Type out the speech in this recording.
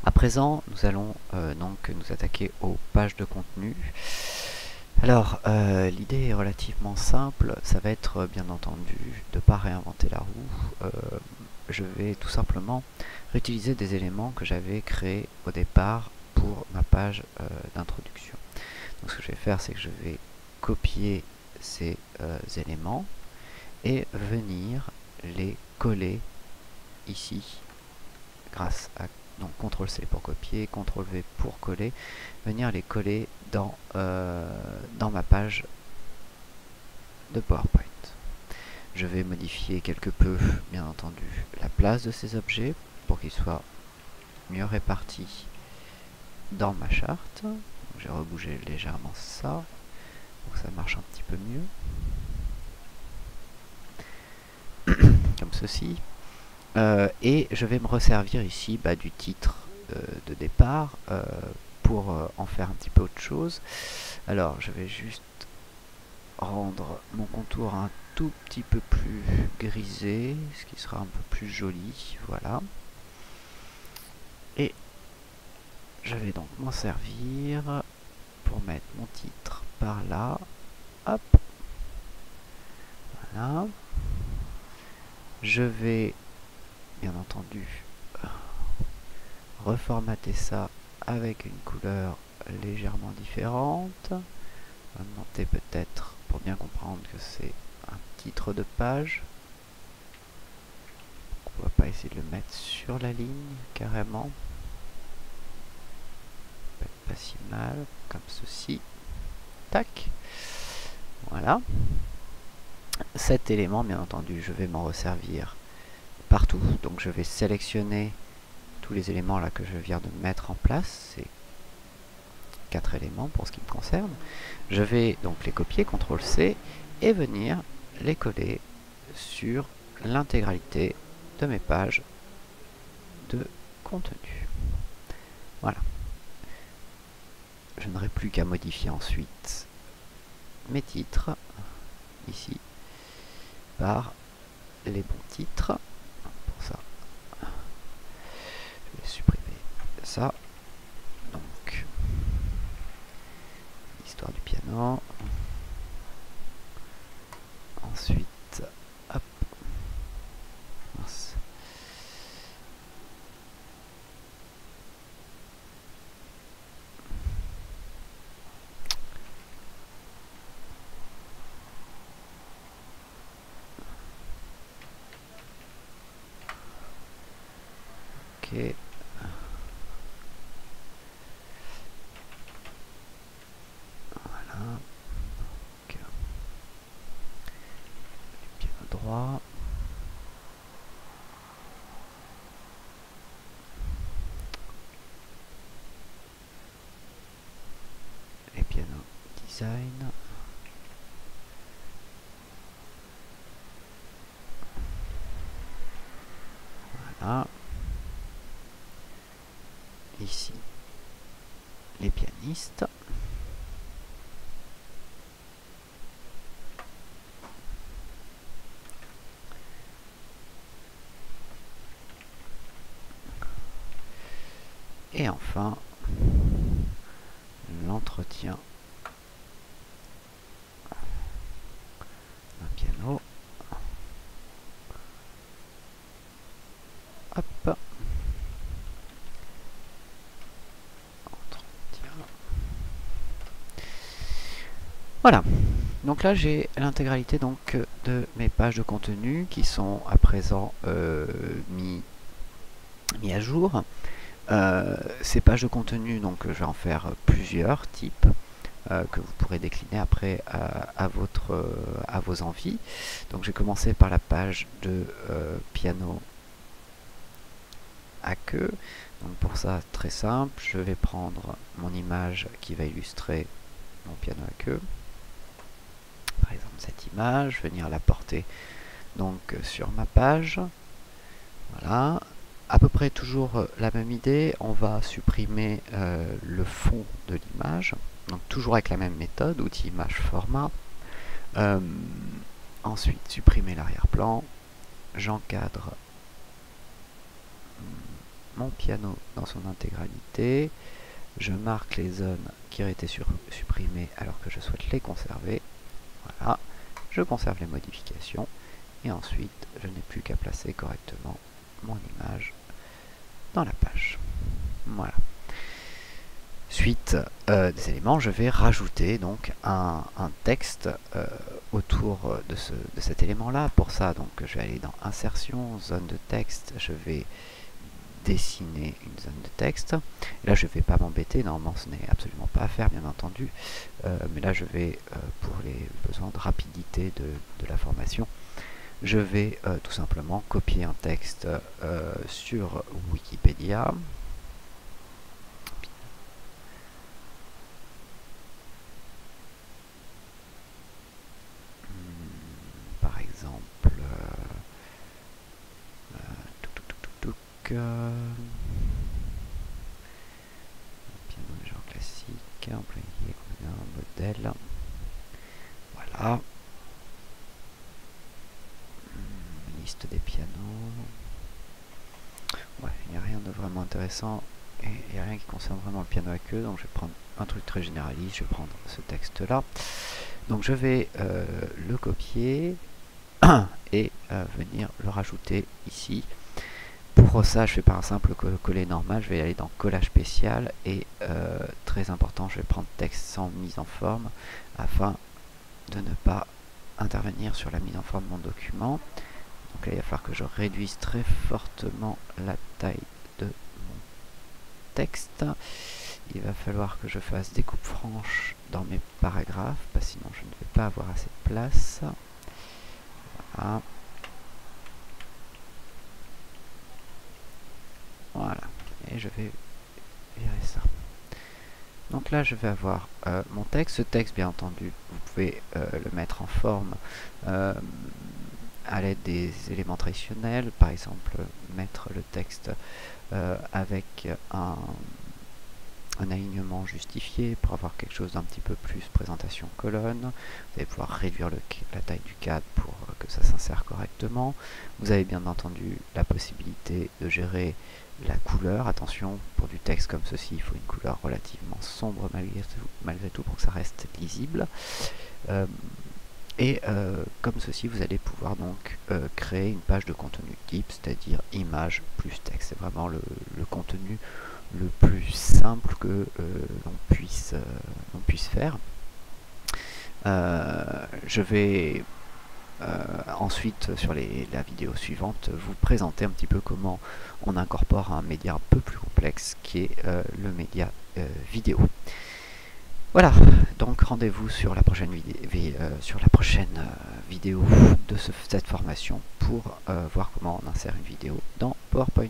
À présent, nous allons donc nous attaquer aux pages de contenu. Alors, l'idée est relativement simple, ça va être bien entendu de ne pas réinventer la roue. Je vais tout simplement réutiliser des éléments que j'avais créés au départ pour ma page d'introduction. Donc ce que je vais faire, c'est que je vais copier ces éléments et venir les coller ici grâce à donc CTRL-C pour copier, CTRL-V pour coller, venir les coller dans ma page de PowerPoint. Je vais modifier quelque peu, bien entendu, la place de ces objets pour qu'ils soient mieux répartis dans ma charte. J'ai rebougé légèrement ça pour que ça marche un petit peu mieux. Comme ceci. Et je vais me resservir ici du titre de départ pour en faire un petit peu autre chose. Alors je vais juste rendre mon contour un tout petit peu plus grisé, ce qui sera un peu plus joli, voilà. Et je vais donc m'en servir pour mettre mon titre par là, hop, voilà. Je vais bien entendu reformater ça avec une couleur légèrement différente. On va monter peut-être pour bien comprendre que c'est un titre de page. On va pas essayer de le mettre sur la ligne carrément. Pas si mal, comme ceci. Tac. Voilà. Cet élément, bien entendu, je vais m'en resservir partout. Donc je vais sélectionner tous les éléments là que je viens de mettre en place. C'est 4 éléments pour ce qui me concerne. Je vais donc les copier, CTRL-C, et venir les coller sur l'intégralité de mes pages de contenu. Voilà. Je n'aurai plus qu'à modifier ensuite mes titres, ici, par les bons titres. Pour ça, je vais supprimer ça. Donc, l'histoire du piano. Ensuite, hop. Mince. Ok. Voilà. Donc, piano droit. Les pianos design. Voilà. Ici, les pianistes. Et enfin, l'entretien d'un piano. Hop. Entretien. Voilà. Donc là, j'ai l'intégralité donc de mes pages de contenu qui sont à présent mis à jour. Ces pages de contenu, donc je vais en faire plusieurs types que vous pourrez décliner après à vos envies. Donc j'ai commencé par la page de piano à queue. Donc pour ça, très simple, je vais prendre mon image qui va illustrer mon piano à queue. Par exemple cette image, venir la porter donc sur ma page. Voilà. À peu près toujours la même idée, on va supprimer le fond de l'image, donc toujours avec la même méthode, outil image format. Ensuite, supprimer l'arrière-plan, j'encadre mon piano dans son intégralité. Je marque les zones qui auraient été supprimées alors que je souhaite les conserver. Voilà, je conserve les modifications et ensuite je n'ai plus qu'à placer correctement mon image dans la page. Voilà. Suite des éléments, je vais rajouter donc un texte autour de cet élément-là. Pour ça, donc, je vais aller dans Insertion, Zone de texte, je vais dessiner une zone de texte. Et là, je ne vais pas m'embêter, normalement ce n'est absolument pas à faire, bien entendu, mais là je vais, pour les besoins de rapidité de la formation, je vais tout simplement copier un texte sur Wikipédia. Par exemple, piano de genre classique, employé, modèle, voilà, liste des pianos, ouais, il n'y a rien de vraiment intéressant et il n'y a rien qui concerne vraiment le piano à queue, donc je vais prendre un truc très généraliste, je vais prendre ce texte là, donc je vais le copier et venir le rajouter ici. Pour ça, je fais par un simple coller normal, je vais aller dans collage spécial et très important, je vais prendre texte sans mise en forme afin de ne pas intervenir sur la mise en forme de mon document. Donc là, il va falloir que je réduise très fortement la taille de mon texte. Il va falloir que je fasse des coupes franches dans mes paragraphes, parce que sinon je ne vais pas avoir assez de place. Voilà. Voilà, et je vais virer ça. Donc là, je vais avoir mon texte. Ce texte, bien entendu, vous pouvez le mettre en forme à l'aide des éléments traditionnels. Par exemple, mettre le texte avec un alignement justifié pour avoir quelque chose d'un petit peu plus présentation colonne. Vous allez pouvoir réduire la taille du cadre pour que ça s'insère correctement. Vous avez bien entendu la possibilité de gérer la couleur. Attention, pour du texte comme ceci, il faut une couleur relativement sombre malgré tout pour que ça reste lisible. Comme ceci, vous allez pouvoir donc créer une page de contenu type, c'est-à-dire image plus texte. C'est vraiment le contenu le plus simple que l'on puisse faire. Je vais ensuite, sur la vidéo suivante, vous présenter un petit peu comment on incorpore un média un peu plus complexe qui est le média vidéo. Voilà, donc rendez-vous sur la prochaine vidéo de cette formation pour voir comment on insère une vidéo dans PowerPoint.